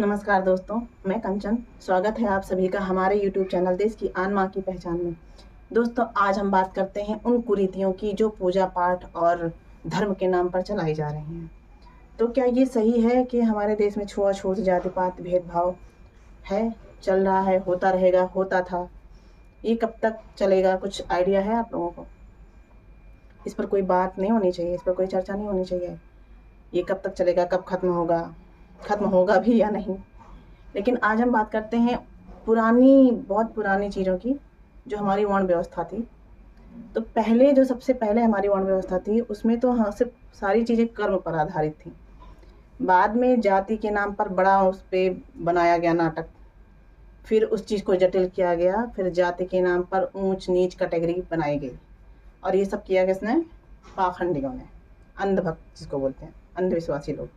नमस्कार दोस्तों, मैं कंचन। स्वागत है आप सभी का हमारे YouTube चैनल देश की आन माँ की पहचान में। दोस्तों, आज हम बात करते हैं उन कुरीतियों की जो पूजा पाठ और धर्म के नाम पर चलाई जा रही हैं। तो क्या ये सही है कि हमारे देश में छुआछूत, जाति पात, भेदभाव है, चल रहा है, होता रहेगा, होता था? ये कब तक चलेगा? कुछ आइडिया है आप लोगों को? इस पर कोई बात नहीं होनी चाहिए, इस पर कोई चर्चा नहीं होनी चाहिए। ये कब तक चलेगा, कब खत्म होगा भी या नहीं? लेकिन आज हम बात करते हैं बहुत पुरानी चीज़ों की, जो हमारी वर्ण व्यवस्था थी। तो पहले जो सबसे पहले हमारी वर्ण व्यवस्था थी, उसमें तो हाँ सिर्फ सारी चीज़ें कर्म पर आधारित थी। बाद में जाति के नाम पर बड़ा उस पर बनाया गया नाटक, फिर उस चीज़ को जटिल किया गया, फिर जाति के नाम पर ऊंच नीच कैटेगरी बनाई गई। और ये सब किया किसने? पाखंडियों ने, अंधभक्त जिसको बोलते हैं, अंधविश्वासी लोग।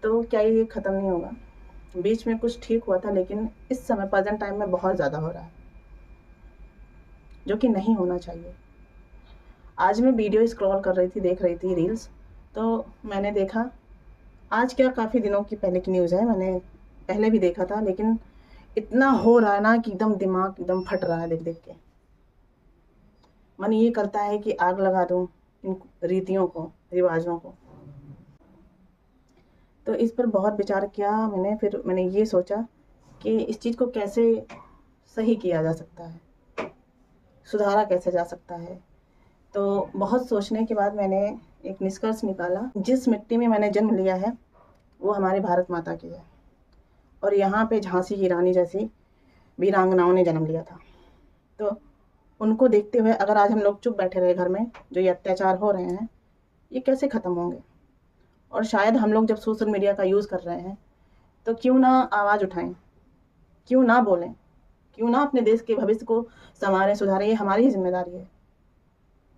तो क्या ये खत्म नहीं होगा? बीच में कुछ ठीक हुआ था, लेकिन इस समय प्रेजेंट टाइम में बहुत ज़्यादा हो रहा है, जो कि नहीं होना चाहिए। आज मैं वीडियो स्क्रॉल कर रही थी, देख रही थी रील्स, तो मैंने देखा, आज क्या काफ़ी दिनों की पहले की न्यूज़ है, मैंने पहले भी देखा था, लेकिन इतना हो रहा है ना कि एकदम दिमाग एकदम फट रहा है देख देख के। मन ये करता है कि आग लगा दूं इन रीतियों को, रिवाजों को। तो इस पर बहुत विचार किया मैंने। फिर मैंने ये सोचा कि इस चीज़ को कैसे सही किया जा सकता है, सुधारा कैसे जा सकता है। तो बहुत सोचने के बाद मैंने एक निष्कर्ष निकाला। जिस मिट्टी में मैंने जन्म लिया है वो हमारी भारत माता की है, और यहाँ पे झांसी की रानी जैसी वीरांगनाओं ने जन्म लिया था। तो उनको देखते हुए अगर आज हम लोग चुप बैठे रहे घर में, जो ये अत्याचार हो रहे हैं, ये कैसे ख़त्म होंगे? और शायद हम लोग जब सोशल मीडिया का यूज़ कर रहे हैं, तो क्यों ना आवाज़ उठाएं, क्यों ना बोलें, क्यों ना अपने देश के भविष्य को संवारें, सुधारें। ये हमारी ही जिम्मेदारी है।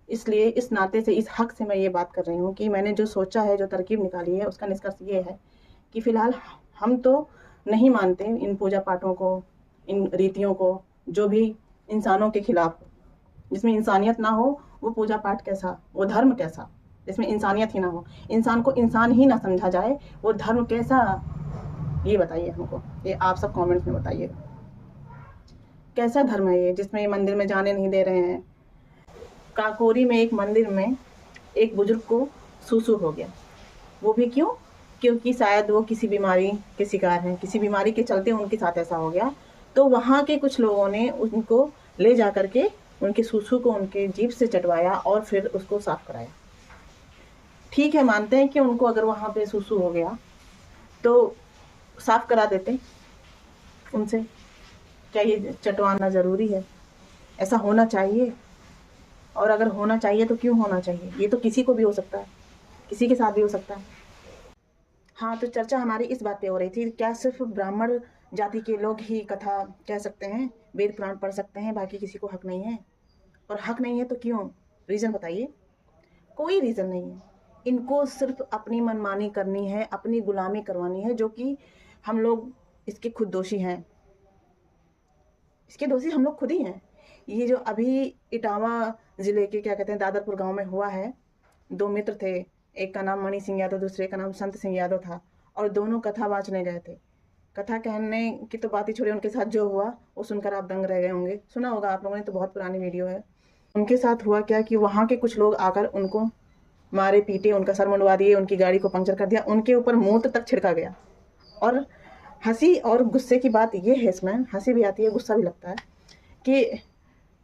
इसलिए इस नाते से, इस हक से मैं ये बात कर रही हूँ कि मैंने जो सोचा है, जो तरकीब निकाली है, उसका निष्कर्ष ये है कि फ़िलहाल हम तो नहीं मानते इन पूजा पाठों को, इन रीतियों को, जो भी इंसानों के खिलाफ, जिसमें इंसानियत ना हो। वो पूजा पाठ कैसा, वो धर्म कैसा, जिसमें इंसानियत ही ना हो, इंसान को इंसान ही ना समझा जाए, वो धर्म कैसा? ये बताइए हमको, ये आप सब कमेंट्स में बताइएगा। कैसा धर्म है ये, जिसमें ये मंदिर में जाने नहीं दे रहे हैं? काकोरी में एक मंदिर में एक बुजुर्ग को सूसू हो गया। वो भी क्यों? क्योंकि शायद वो किसी बीमारी के शिकार हैं, किसी बीमारी के चलते उनके साथ ऐसा हो गया। तो वहाँ के कुछ लोगों ने उनको ले जा करके उनके सूसू को उनके जीभ से चटवाया और फिर उसको साफ कराया। ठीक है, मानते हैं कि उनको अगर वहाँ पे सूसू हो गया तो साफ करा देते उनसे। क्या ये चटवाना ज़रूरी है? ऐसा होना चाहिए? और अगर होना चाहिए तो क्यों होना चाहिए? ये तो किसी को भी हो सकता है, किसी के साथ भी हो सकता है। हाँ, तो चर्चा हमारी इस बात पे हो रही थी, क्या सिर्फ ब्राह्मण जाति के लोग ही कथा कह सकते हैं, वेद पुराण पढ़ सकते हैं, बाकी किसी को हक नहीं है? और हक नहीं है तो क्यों? रीज़न बताइए। कोई रीज़न नहीं है। इनको सिर्फ अपनी मनमानी करनी है, अपनी गुलामी करवानी है, जो कि हम लोग इसके खुद दोषी हैं। इसके दोषी हम लोग खुद ही हैं। ये जो अभी इटावा ज़िले के क्या कहते हैं दादरपुर गांव में हुआ है, दो मित्र थे, एक का नाम मणि सिंह यादव, दूसरे का नाम संत सिंह यादव था, और दोनों कथा वाचने गए थे। कथा कहने की तो बात ही छोड़िए, उनके साथ जो हुआ वो सुनकर आप दंग रह गए होंगे। सुना होगा आप लोगों ने, तो बहुत पुरानी वीडियो है। उनके साथ हुआ क्या कि वहाँ के कुछ लोग आकर उनको मारे पीटे, उनका सर मुंडवा दिए, उनकी गाड़ी को पंक्चर कर दिया, उनके ऊपर मूत तक छिड़का गया। और हंसी और गुस्से की बात ये है, इसमें हंसी भी आती है, गुस्सा भी लगता है कि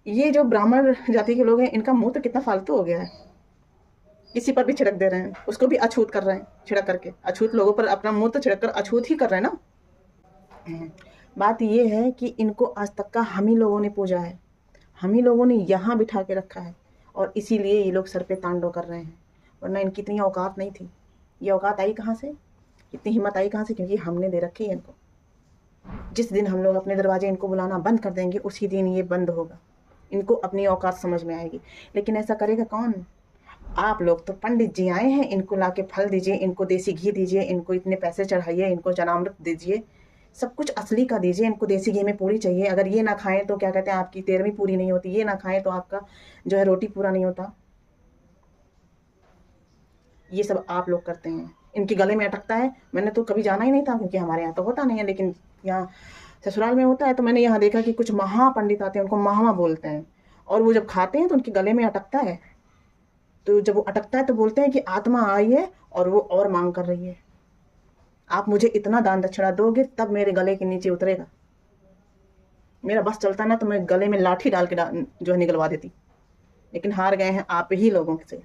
ये जो ब्राह्मण जाति के लोग हैं, इनका मुंह तो कितना फालतू हो गया है। किसी पर भी छिड़क दे रहे हैं, उसको भी अछूत कर रहे हैं, छिड़क करके। अछूत लोगों पर अपना मुंह तो छिड़क कर अछूत ही कर रहे हैं ना। बात ये है कि इनको आज तक का हम ही लोगों ने पूजा है, हम ही लोगों ने यहाँ बिठा के रखा है, और इसीलिए ये लोग सर पे तांडव कर रहे हैं। वरना इनकी इतनी औकात नहीं थी। ये औकात आई कहाँ से, इतनी हिम्मत आई कहाँ से? क्योंकि हमने दे रखी है इनको। जिस दिन हम लोग अपने दरवाजे इनको बुलाना बंद कर देंगे, उसी दिन ये बंद होगा। इनको अपनी औकात समझ में आएगी। लेकिन ऐसा करेगा कौन? आप लोग। तो पंडित जी आए हैं, इनको लाके फल दीजिए, इनको देसी घी दीजिए, इनको इतने पैसे चढ़ाइए, इनको जनामृत दीजिए, सब कुछ असली का दीजिए। इनको देसी घी में पूरी चाहिए। अगर ये ना खाएं तो क्या कहते हैं, आपकी 13वीं पूरी नहीं होती। ये ना खाएं तो आपका जो है रोटी पूरा नहीं होता। ये सब आप लोग करते हैं। इनके गले में अटकता है। मैंने तो कभी जाना ही नहीं था, क्योंकि हमारे यहाँ तो होता नहीं है, लेकिन यहाँ ससुराल में होता है। तो मैंने यहाँ देखा कि कुछ महापंडित आते हैं, उनको महामा बोलते हैं, और वो जब खाते हैं तो उनके गले में अटकता है। तो जब वो अटकता है तो बोलते हैं कि आत्मा आई है और वो और मांग कर रही है, आप मुझे इतना दान दक्षिणा दोगे तब मेरे गले के नीचे उतरेगा। मेरा बस चलता ना तो मैं गले में लाठी डाल के जो है निकलवा देती, लेकिन हार गए हैं आप ही लोगों से।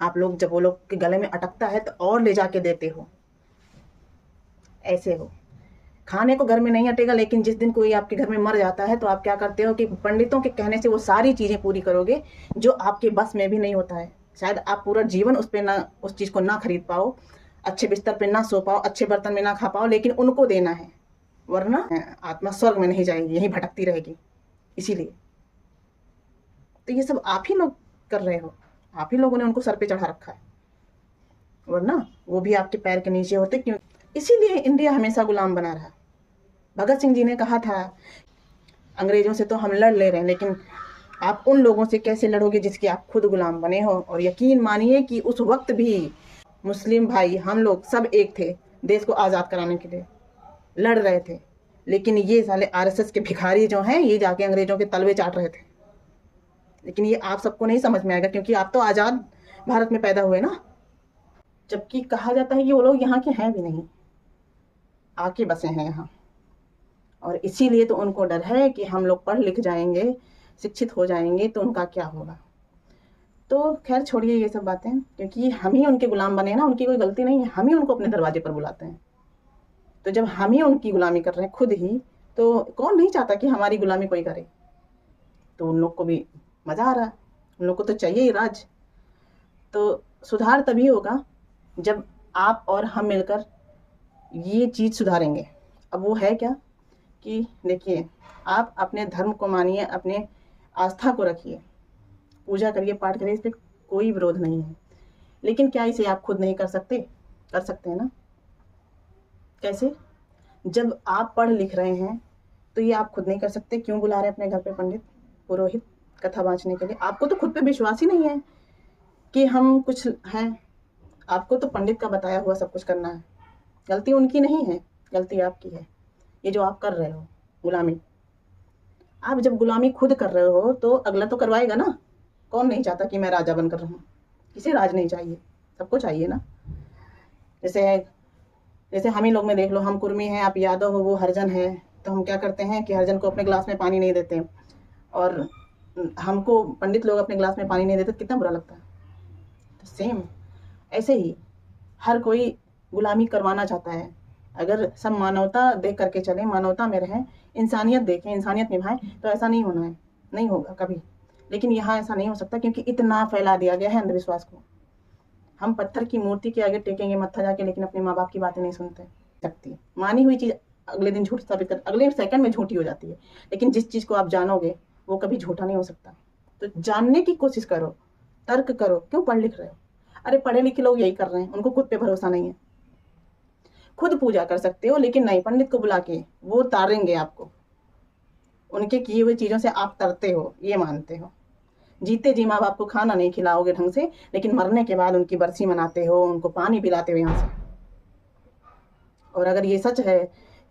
आप लोग जब वो लोग के गले में अटकता है तो और ले जाके देते हो, ऐसे हो। खाने को घर में नहीं अटेगा, लेकिन जिस दिन कोई आपके घर में मर जाता है तो आप क्या करते हो कि पंडितों के कहने से वो सारी चीजें पूरी करोगे जो आपके बस में भी नहीं होता है। शायद आप पूरा जीवन उस पे ना, उस चीज को ना खरीद पाओ, अच्छे बिस्तर पे ना सो पाओ, अच्छे बर्तन में ना खा पाओ, लेकिन उनको देना है, वरना आत्मा स्वर्ग में नहीं जाएगी, यहीं भटकती रहेगी। इसीलिए तो ये सब आप ही लोग कर रहे हो, आप ही लोगों ने उनको सर पे चढ़ा रखा है, वरना वो भी आपके पैर के नीचे होते। क्यों? इसीलिए इंडिया हमेशा गुलाम बना रहा। भगत सिंह जी ने कहा था, अंग्रेजों से तो हम लड़ ले रहे हैं, लेकिन आप उन लोगों से कैसे लड़ोगे जिसके आप खुद गुलाम बने हो। और यकीन मानिए कि उस वक्त भी मुस्लिम भाई हम लोग सब एक थे, देश को आज़ाद कराने के लिए लड़ रहे थे, लेकिन ये साले आरएसएस के भिखारी जो हैं ये जाके अंग्रेजों के तलवे चाट रहे थे। लेकिन ये आप सबको नहीं समझ में आएगा, क्योंकि आप तो आज़ाद भारत में पैदा हुए ना। जबकि कहा जाता है कि वो लोग यहाँ के हैं भी नहीं, आके बसे हैं यहाँ, और इसीलिए तो उनको डर है कि हम लोग पढ़ लिख जाएंगे, शिक्षित हो जाएंगे तो उनका क्या होगा। तो खैर छोड़िए ये सब बातें, क्योंकि हम ही उनके गुलाम बने ना, उनकी कोई गलती नहीं है, हम ही उनको अपने दरवाजे पर बुलाते हैं। तो जब हम ही उनकी गुलामी कर रहे हैं खुद ही, तो कौन नहीं चाहता कि हमारी गुलामी कोई करे। तो उन लोग को भी मजा आ रहा है, उन लोग को तो चाहिए ही राज। तो सुधार तभी होगा जब आप और हम मिलकर ये चीज सुधारेंगे। अब वो है क्या कि देखिए, आप अपने धर्म को मानिए, अपने आस्था को रखिए, पूजा करिए, पाठ करिए, इस पर कोई विरोध नहीं है। लेकिन क्या इसे आप खुद नहीं कर सकते? कर सकते हैं ना। कैसे? जब आप पढ़ लिख रहे हैं तो ये आप खुद नहीं कर सकते? क्यों बुला रहे हैं अपने घर पे पंडित पुरोहित कथा बाँचने के लिए? आपको तो खुद पे विश्वास ही नहीं है कि हम कुछ हैं। आपको तो पंडित का बताया हुआ सब कुछ करना है। गलती उनकी नहीं है, गलती आपकी है, ये जो आप कर रहे हो गुलामी। आप जब गुलामी खुद कर रहे हो तो अगला तो करवाएगा ना। कौन नहीं चाहता कि मैं राजा बनकर रहूं? किसे राज नहीं चाहिए? सबको चाहिए ना। जैसे हम ही लोग में देख लो, हम कुर्मी हैं, आप यादव हो, वो हरिजन है, तो हम क्या करते हैं कि हरिजन को अपने गिलास में पानी नहीं देते, और हमको पंडित लोग अपने गिलास में पानी नहीं देते, कितना बुरा लगता है। तो सेम ऐसे ही हर कोई गुलामी करवाना चाहता है। अगर सब मानवता देख करके चले, मानवता में रहें, इंसानियत देखें, इंसानियत निभाएं, तो ऐसा नहीं होना है, नहीं होगा कभी। लेकिन यहाँ ऐसा नहीं हो सकता, क्योंकि इतना फैला दिया गया है अंधविश्वास को। हम पत्थर की मूर्ति के आगे टेकेंगे मत्था जाके, लेकिन अपने माँ बाप की बातें नहीं सुनते। सकती मानी हुई चीज अगले दिन झूठ साबित कर, अगले सेकंड में झूठी हो जाती है। लेकिन जिस चीज को आप जानोगे वो कभी झूठा नहीं हो सकता। तो जानने की कोशिश करो, तर्क करो। क्यों पढ़ लिख रहे हो? अरे पढ़े लिखे लोग यही कर रहे हैं, उनको खुद पे भरोसा नहीं है। खुद पूजा कर सकते हो, लेकिन नहीं, पंडित को बुला के वो तारेंगे आपको। उनके किए हुए चीजों से आप तरते हो, ये मानते हो। जीते जी माँ बाप को खाना नहीं खिलाओगे ढंग से, लेकिन मरने के बाद उनकी बरसी मनाते हो, उनको पानी पिलाते हो यहाँ से। और अगर ये सच है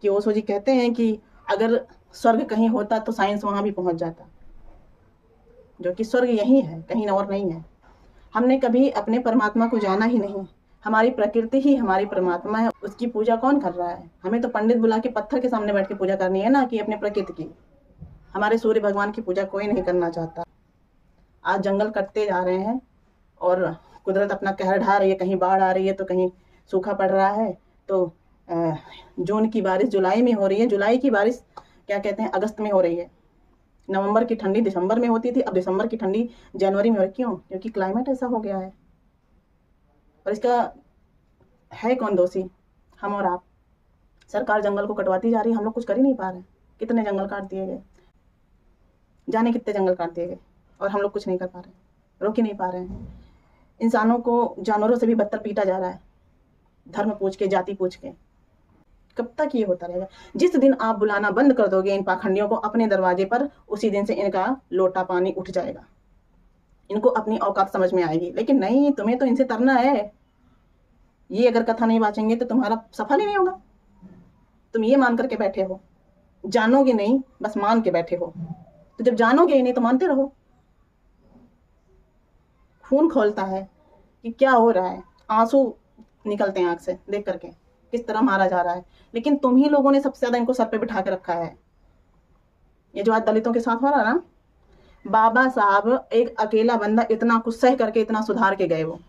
कि ओशो जी कहते हैं कि अगर स्वर्ग कहीं होता तो साइंस वहां भी पहुंच जाता, जो कि स्वर्ग यही है, कहीं और नहीं है। हमने कभी अपने परमात्मा को जाना ही नहीं। हमारी प्रकृति ही हमारी परमात्मा है, उसकी पूजा कौन कर रहा है? हमें तो पंडित बुला के पत्थर के सामने बैठ के पूजा करनी है ना, कि अपने प्रकृति की। हमारे सूर्य भगवान की पूजा कोई नहीं करना चाहता। आज जंगल कटते जा रहे हैं और कुदरत अपना कहर ढा रही है, कहीं बाढ़ आ रही है तो कहीं सूखा पड़ रहा है। तो जून की बारिश जुलाई में हो रही है, जुलाई की बारिश क्या कहते हैं अगस्त में हो रही है। नवंबर की ठंडी दिसंबर में होती थी, अब दिसंबर की ठंडी जनवरी में हो रही। क्यों? क्योंकि क्लाइमेट ऐसा हो गया है। और इसका है कौन दोषी? हम और आप। सरकार जंगल को कटवाती जा रही है, हम लोग कुछ कर ही नहीं पा रहे हैं। कितने जंगल काट दिए गए, जाने कितने जंगल काट दिए गए, और हम लोग कुछ नहीं कर पा रहे, रोक ही नहीं पा रहे हैं। इंसानों को जानवरों से भी बदतर पीटा जा रहा है, धर्म पूछ के, जाति पूछ के। कब तक ये होता रहेगा? जिस दिन आप बुलाना बंद कर दोगे इन पाखंडियों को अपने दरवाजे पर, उसी दिन से इनका लोटा पानी उठ जाएगा। इनको अपनी औकात समझ में आएगी। लेकिन नहीं, तुम्हें तो इनसे तरना है। ये अगर कथा नहीं बाँचेंगे तो तुम्हारा सफल ही नहीं होगा। तुम ये मान करके बैठे हो, जानोगे नहीं, बस मान के बैठे हो। तो जब जानोगे ही नहीं तो मानते रहो। खून खौलता है कि क्या हो रहा है, आंसू निकलते हैं आंख से देख करके, किस तरह मारा जा रहा है। लेकिन तुम ही लोगों ने सबसे ज्यादा इनको सर पे बिठा के रखा है। ये जो आज दलितों के साथ हो रहा है ना, बाबा साहब एक अकेला बंदा इतना कुछ सह करके इतना सुधार के गए वो,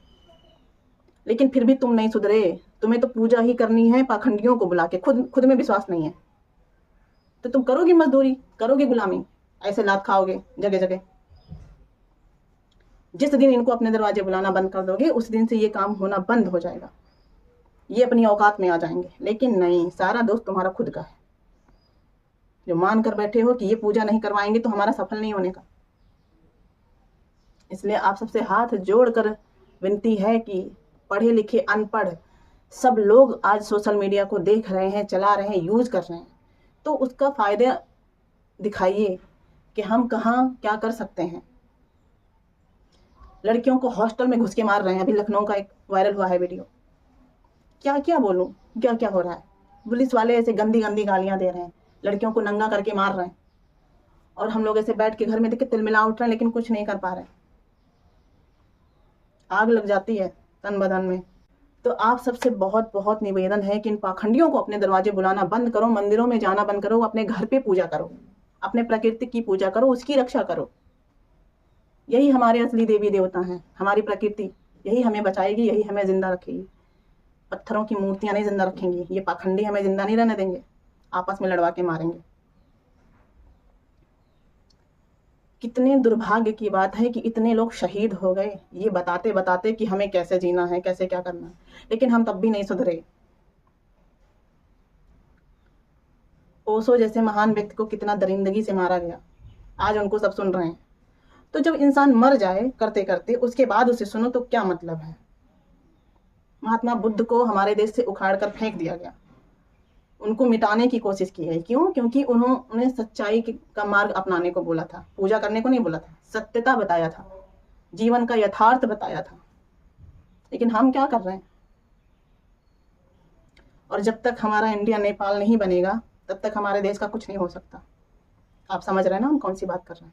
लेकिन फिर भी तुम नहीं सुधरे। तुम्हें तो पूजा ही करनी है पाखंडियों को बुला के, खुद में विश्वास नहीं है तो तुम करोगी मजदूरी, करोगी गुलामी, ऐसे लात खाओगे जगह जगह। जिस दिन इनको अपने दरवाजे बुलाना बंद कर दोगे उस दिन से ये काम होना बंद हो जाएगा। ये अपनी औकात में आ जाएंगे। लेकिन नहीं, सारा दोष तुम्हारा खुद का है, जो मान कर बैठे हो कि ये पूजा नहीं करवाएंगे तो हमारा सफल नहीं होने का। इसलिए आप सबसे हाथ जोड़कर विनती है कि पढ़े लिखे अनपढ़ सब लोग आज सोशल मीडिया को देख रहे हैं, चला रहे हैं, यूज कर रहे हैं, तो उसका फायदा दिखाइए कि हम कहाँ क्या कर सकते हैं। लड़कियों को हॉस्टल में घुस के मार रहे हैं। अभी लखनऊ का एक वायरल हुआ है वीडियो। क्या क्या बोलूं, क्या क्या हो रहा है। पुलिस वाले ऐसे गंदी गंदी गालियां दे रहे हैं, लड़कियों को नंगा करके मार रहे हैं, और हम लोग ऐसे बैठ के घर में देख के तिलमिला उठ रहे हैं, लेकिन कुछ नहीं कर पा रहे। आग लग जाती है तन बदन में। तो आप सबसे बहुत बहुत निवेदन है कि इन पाखंडियों को अपने दरवाजे बुलाना बंद करो, मंदिरों में जाना बंद करो, अपने घर पे पूजा करो, अपने प्रकृति की पूजा करो, उसकी रक्षा करो। यही हमारे असली देवी देवता हैं, हमारी प्रकृति। यही हमें बचाएगी, यही हमें जिंदा रखेगी। पत्थरों की मूर्तियां नहीं जिंदा रखेंगी। ये पाखंडी हमें जिंदा नहीं रहने देंगे, आपस में लड़वा के मारेंगे। कितने दुर्भाग्य की बात है कि इतने लोग शहीद हो गए ये बताते बताते कि हमें कैसे जीना है, कैसे क्या करना है, लेकिन हम तब भी नहीं सुधरे। ओशो जैसे महान व्यक्ति को कितना दरिंदगी से मारा गया, आज उनको सब सुन रहे हैं। तो जब इंसान मर जाए करते करते, उसके बाद उसे सुनो तो क्या मतलब है। महात्मा बुद्ध को हमारे देश से उखाड़ कर फेंक दिया गया, उनको मिटाने की कोशिश की गई। क्यों? क्योंकि उन्होंने सच्चाई का मार्ग अपनाने को बोला था, पूजा करने को नहीं बोला था, सत्यता बताया था, जीवन का यथार्थ बताया था। लेकिन हम क्या कर रहे हैं? और जब तक हमारा इंडिया नेपाल नहीं बनेगा तब तक हमारे देश का कुछ नहीं हो सकता। आप समझ रहे हैं ना हम कौन सी बात कर रहे हैं?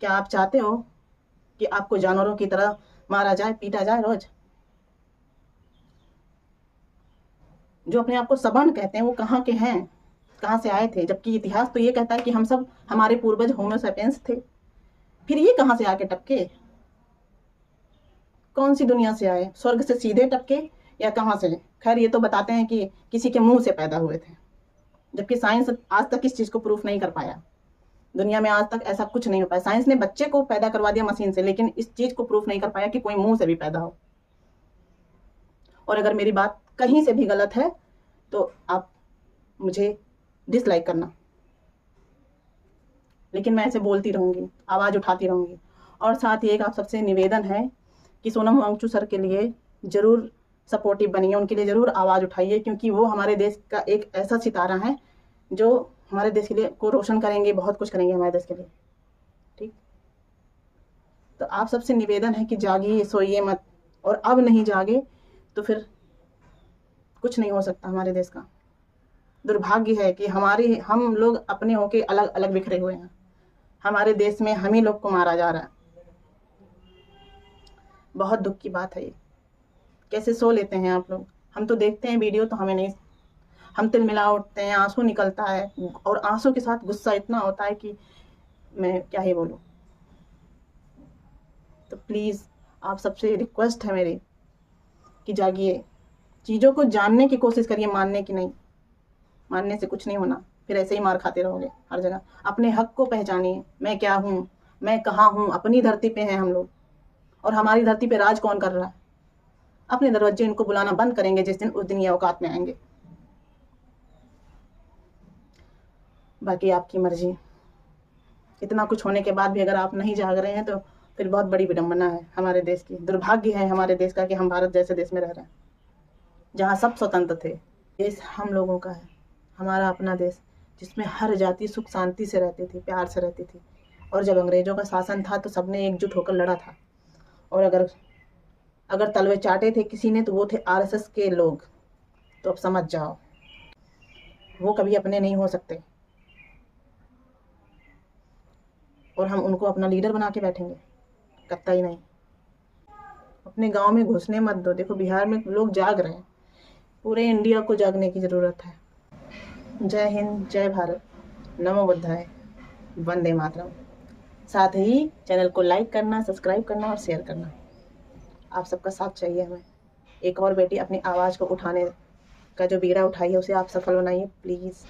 क्या आप चाहते हो कि आपको जानवरों की तरह मारा जाए, पीटा जाए रोज? जो अपने आप को सवर्ण कहते हैं वो कहाँ के हैं, कहाँ से आए थे? जबकि इतिहास तो ये कहता है कि हम सब, हमारे पूर्वज होमो सैपियंस थे। फिर ये कहाँ से आके टपके? कौन सी दुनिया से आए? स्वर्ग से सीधे टपके या कहाँ से? खैर, ये तो बताते हैं कि किसी के मुंह से पैदा हुए थे, जबकि साइंस आज तक इस चीज को प्रूफ नहीं कर पाया। दुनिया में आज तक ऐसा कुछ नहीं हो पाया। साइंस ने बच्चे को पैदा करवा दिया मशीन से, लेकिन इस चीज को प्रूफ नहीं कर पाया कि कोई मुंह से भी पैदा हो। और अगर मेरी बात कहीं से भी गलत है तो आप मुझे डिसलाइक करना, लेकिन मैं ऐसे बोलती रहूंगी, आवाज उठाती रहूंगी। और साथ ही एक आप सबसे निवेदन है कि सोनम वांगचू सर के लिए जरूर सपोर्टिव बनिए, उनके लिए जरूर आवाज उठाइए, क्योंकि वो हमारे देश का एक ऐसा सितारा है जो हमारे देश के लिए को रोशन करेंगे, बहुत कुछ करेंगे हमारे देश के लिए। ठीक, तो आप सबसे निवेदन है कि जागिए, सोइए मत, और अब नहीं जागे तो फिर कुछ नहीं हो सकता हमारे देश का। दुर्भाग्य है कि हम लोग अपने होके अलग अलग बिखरे हुए हैं। हमारे देश में हम ही लोग को मारा जा रहा है। बहुत दुख की बात है ये। कैसे सो लेते हैं आप लोग? हम तो देखते हैं वीडियो तो हमें नहीं, हम तिलमिला उठते हैं, आंसू निकलता है, और आंसू के साथ गुस्सा इतना होता है कि मैं क्या ही बोलूं। तो प्लीज आप सबसे रिक्वेस्ट है मेरी कि जागिए, चीजों को जानने की कोशिश करिए, मानने की नहीं। मानने से कुछ नहीं होना, फिर ऐसे ही मार खाते रहोगे हर जगह। अपने हक को पहचानिए, मैं क्या हूँ, मैं कहाँ हूँ। अपनी धरती पे हैं हम लोग, और हमारी धरती पे राज कौन कर रहा है? अपने दरवाजे इनको बुलाना बंद करेंगे जिस दिन, उस दिन ये औकात में आएंगे। बाकी आपकी मर्जी। इतना कुछ होने के बाद भी अगर आप नहीं जाग रहे हैं तो फिर बहुत बड़ी विडंबना है हमारे देश की। दुर्भाग्य है हमारे देश का कि हम भारत जैसे देश में रह रहे हैं जहाँ सब स्वतंत्र थे। देश हम लोगों का है, हमारा अपना देश, जिसमें हर जाति सुख शांति से रहती थी, प्यार से रहती थी। और जब अंग्रेजों का शासन था तो सबने एकजुट होकर लड़ा था। और अगर अगर तलवे चाटे थे किसी ने तो वो थे आरएसएस के लोग। तो अब समझ जाओ, वो कभी अपने नहीं हो सकते और हम उनको अपना लीडर बना के बैठेंगे? कतई नहीं। अपने गांव में घुसने मत दो। देखो बिहार में लोग जाग रहे हैं, पूरे इंडिया को जागने की ज़रूरत है। जय हिंद, जय भारत, नमो बुद्धाय, वंदे मातरम। साथ ही चैनल को लाइक करना, सब्सक्राइब करना और शेयर करना। आप सबका साथ चाहिए हमें। एक और बेटी अपनी आवाज़ को उठाने का जो बीड़ा उठाई है उसे आप सफल बनाइए प्लीज़।